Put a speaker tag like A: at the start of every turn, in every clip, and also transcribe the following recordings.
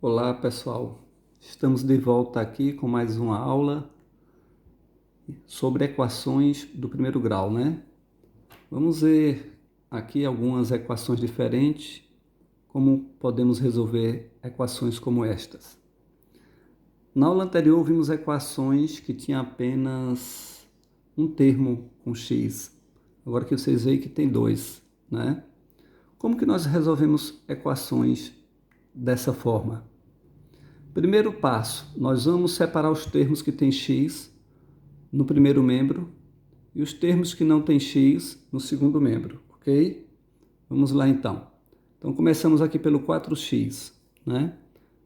A: Olá pessoal, estamos de volta aqui com mais uma aula sobre equações do primeiro grau, né? Vamos ver aqui algumas equações diferentes, como podemos resolver equações como estas. Na aula anterior vimos equações que tinham apenas um termo com x, agora que vocês veem que tem dois, né? Como que nós resolvemos equações dessa forma? Primeiro passo, nós vamos separar os termos que têm x no primeiro membro e os termos que não têm x no segundo membro, ok? Vamos lá então. Então começamos aqui pelo 4x, né?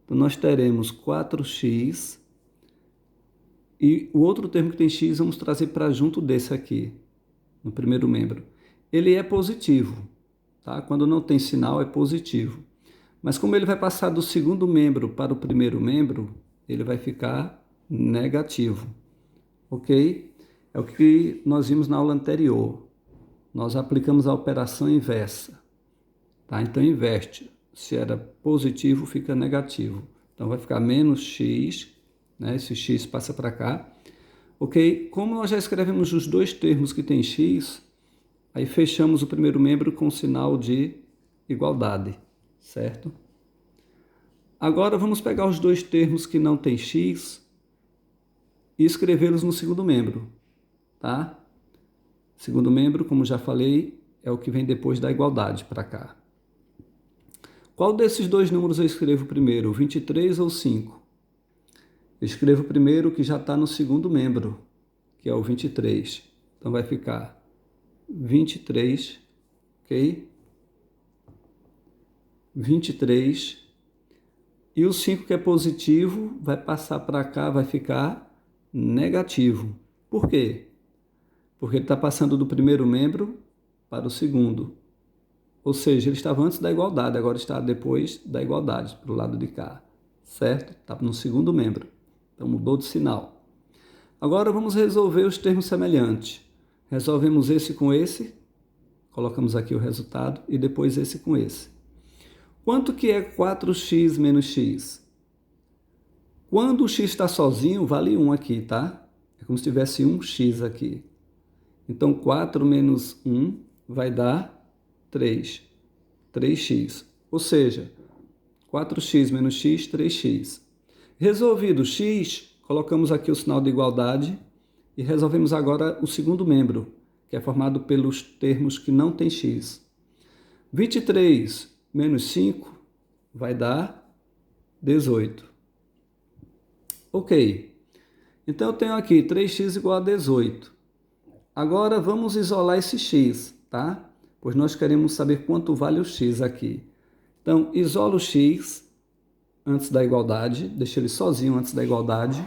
A: Então nós teremos 4x e o outro termo que tem x vamos trazer para junto desse aqui, no primeiro membro. Ele é positivo, tá? Quando não tem sinal é positivo. Mas como ele vai passar do segundo membro para o primeiro membro, ele vai ficar negativo, ok? É o que nós vimos na aula anterior. Nós aplicamos a operação inversa, tá? Então inverte. Se era positivo, fica negativo. Então vai ficar menos x, né? Esse x passa para cá, ok? Como nós já escrevemos os dois termos que tem x, aí fechamos o primeiro membro com sinal de igualdade. Certo? Agora vamos pegar os dois termos que não tem x e escrevê-los no segundo membro, tá? Segundo membro, como já falei, é o que vem depois da igualdade para cá. Qual desses dois números eu escrevo primeiro, 23 ou 5? Eu escrevo primeiro o que já está no segundo membro, que é o 23. Então vai ficar 23, ok? 23, e o 5 que é positivo vai passar para cá, vai ficar negativo. Por quê? Porque ele está passando do primeiro membro para o segundo. Ou seja, ele estava antes da igualdade, agora está depois da igualdade, para o lado de cá. Certo? Está no segundo membro. Então mudou de sinal. Agora vamos resolver os termos semelhantes. Resolvemos esse com esse, colocamos aqui o resultado, e depois esse com esse. Quanto que é 4x menos x? Quando o x está sozinho, vale 1 aqui, tá? É como se tivesse 1x aqui. Então, 4 menos 1 vai dar 3. 3x. Ou seja, 4x menos x, 3x. Resolvido x, colocamos aqui o sinal de igualdade e resolvemos agora o segundo membro, que é formado pelos termos que não tem x. 23 menos 5 vai dar 18. Ok. Então eu tenho aqui 3x igual a 18. Agora vamos isolar esse x, tá? Pois nós queremos saber quanto vale o x aqui. Então isolo o x antes da igualdade, deixo ele sozinho antes da igualdade.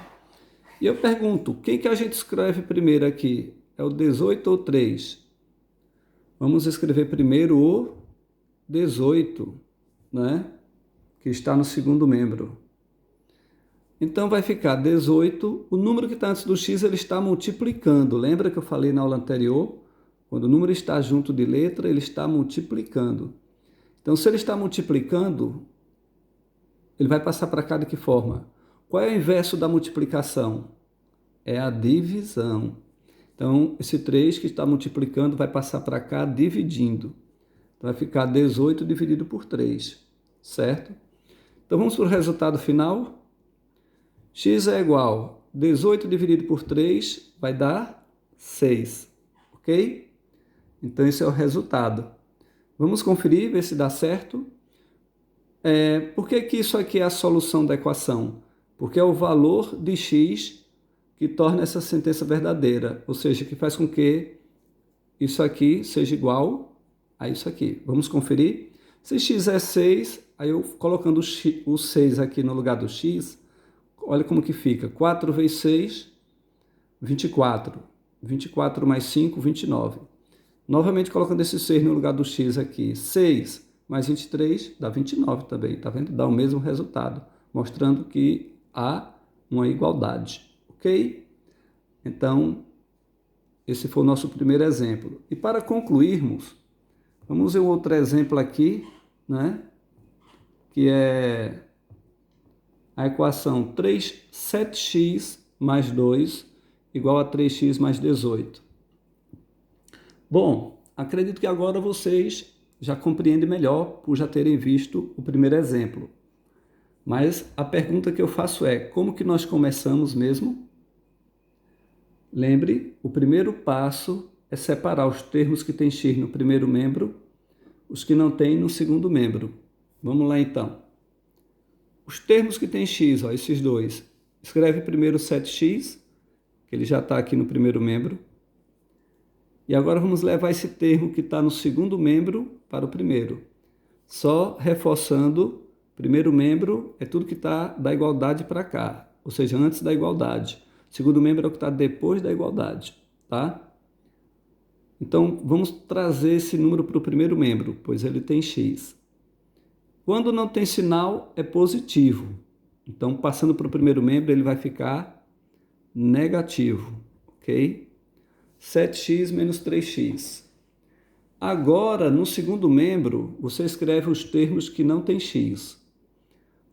A: E eu pergunto, quem que a gente escreve primeiro aqui? É o 18 ou 3? Vamos escrever primeiro o 18, né? Que está no segundo membro. Então vai ficar 18, o número que está antes do x ele está multiplicando. Lembra que eu falei na aula anterior? Quando o número está junto de letra, ele está multiplicando. Então se ele está multiplicando, ele vai passar para cá de que forma? Qual é o inverso da multiplicação? É a divisão. Então esse 3 que está multiplicando vai passar para cá dividindo. Vai ficar 18 dividido por 3, certo? Então vamos para o resultado final. X é igual a 18 dividido por 3, vai dar 6, ok? Então esse é o resultado. Vamos conferir, ver se dá certo. Por que que isso aqui é a solução da equação? Porque é o valor de x que torna essa sentença verdadeira, ou seja, que faz com que isso aqui seja igual a isso aqui. Vamos conferir? Se x é 6, aí eu colocando o 6 aqui no lugar do x, olha como que fica. 4 vezes 6, 24. 24 mais 5, 29. Novamente colocando esse 6 no lugar do x aqui. 6 mais 23 dá 29 também, tá vendo? Dá o mesmo resultado, mostrando que há uma igualdade, ok? Então, esse foi o nosso primeiro exemplo. E para concluirmos, vamos ver um outro exemplo aqui, né? Que é a equação 7x mais 2 igual a 3x mais 18. Bom, acredito que agora vocês já compreendem melhor por já terem visto o primeiro exemplo. Mas a pergunta que eu faço é, como que nós começamos mesmo? Lembre, o primeiro passo é separar os termos que têm x no primeiro membro, os que não têm no segundo membro. Vamos lá então. Os termos que têm x, ó, esses dois, escreve primeiro 7x, que ele já está aqui no primeiro membro. E agora vamos levar esse termo que está no segundo membro para o primeiro. Só reforçando, primeiro membro é tudo que está da igualdade para cá, ou seja, antes da igualdade. Segundo membro é o que está depois da igualdade, tá? Então, vamos trazer esse número para o primeiro membro, pois ele tem x. Quando não tem sinal, é positivo. Então, passando para o primeiro membro, ele vai ficar negativo, ok? 7x menos 3x. Agora, no segundo membro, você escreve os termos que não tem x.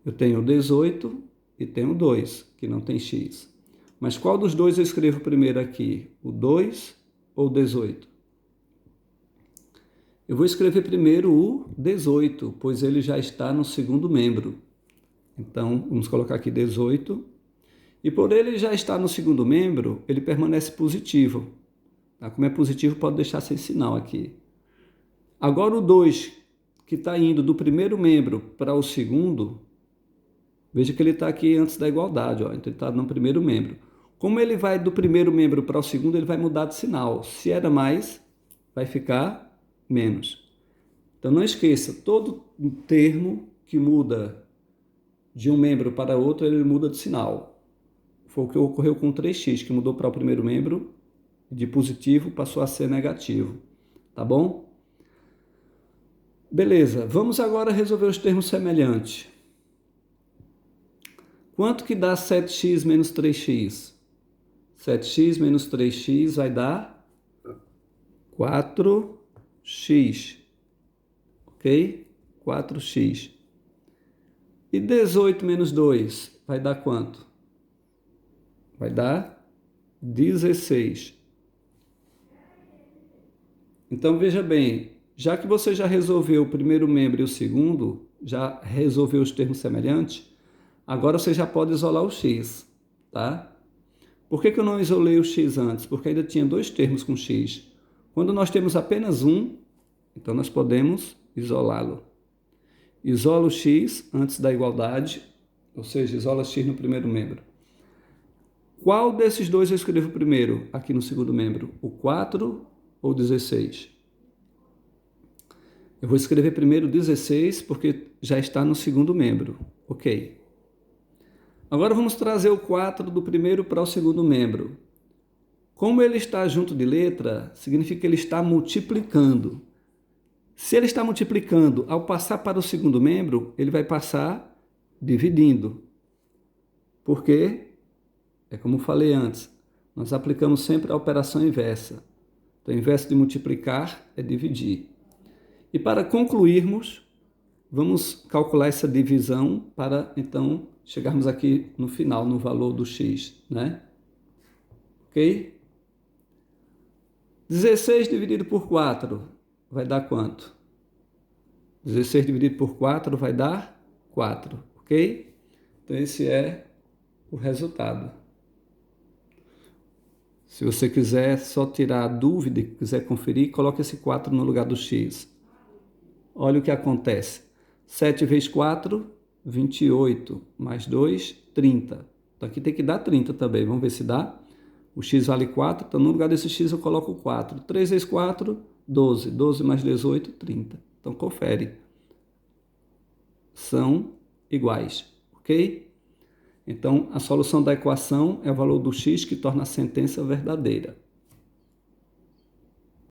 A: Eu tenho 18 e tenho 2, que não tem x. Mas qual dos dois eu escrevo primeiro aqui? O 2 ou o 18? Eu vou escrever primeiro o 18, pois ele já está no segundo membro. Então, vamos colocar aqui 18. E por ele já estar no segundo membro, ele permanece positivo. Tá? Como é positivo, pode deixar sem sinal aqui. Agora o 2, que está indo do primeiro membro para o segundo, veja que ele está aqui antes da igualdade, ó. Então ele está no primeiro membro. Como ele vai do primeiro membro para o segundo, ele vai mudar de sinal. Se era mais, vai ficar menos. Então não esqueça, todo termo que muda de um membro para outro, ele muda de sinal. Foi o que ocorreu com 3x, que mudou para o primeiro membro, de positivo passou a ser negativo. Tá bom? Beleza, vamos agora resolver os termos semelhantes. Quanto que dá 7x menos 3x? 7x menos 3x vai dar 4x. Ok? 4x. E 18 menos 2 vai dar quanto? Vai dar 16. Então, veja bem, já que você já resolveu o primeiro membro e o segundo, já resolveu os termos semelhantes, agora você já pode isolar o x, tá? Por que eu não isolei o x antes? Porque ainda tinha dois termos com x. Quando nós temos apenas um, então nós podemos isolá-lo. Isola o x antes da igualdade, ou seja, isola x no primeiro membro. Qual desses dois eu escrevo primeiro aqui no segundo membro? O 4 ou 16? Eu vou escrever primeiro 16 porque já está no segundo membro. Ok. Agora vamos trazer o 4 do primeiro para o segundo membro. Como ele está junto de letra, significa que ele está multiplicando. Se ele está multiplicando, ao passar para o segundo membro, ele vai passar dividindo. Por quê? É como falei antes, nós aplicamos sempre a operação inversa. Então, ao invés de multiplicar, é dividir. E para concluirmos, vamos calcular essa divisão para, então, chegarmos aqui no final, no valor do x, né? Ok? 16 dividido por 4 vai dar quanto? 16 dividido por 4 vai dar 4, ok? Então, esse é o resultado. Se você quiser só tirar a dúvida, quiser conferir, coloque esse 4 no lugar do x. Olha o que acontece. 7 vezes 4, 28, mais 2, 30. Então aqui tem que dar 30 também, vamos ver se dá. O x vale 4, então no lugar desse x eu coloco 4. 3 vezes 4, 12. 12 mais 18, 30. Então confere. São iguais, ok? Então, a solução da equação é o valor do x que torna a sentença verdadeira.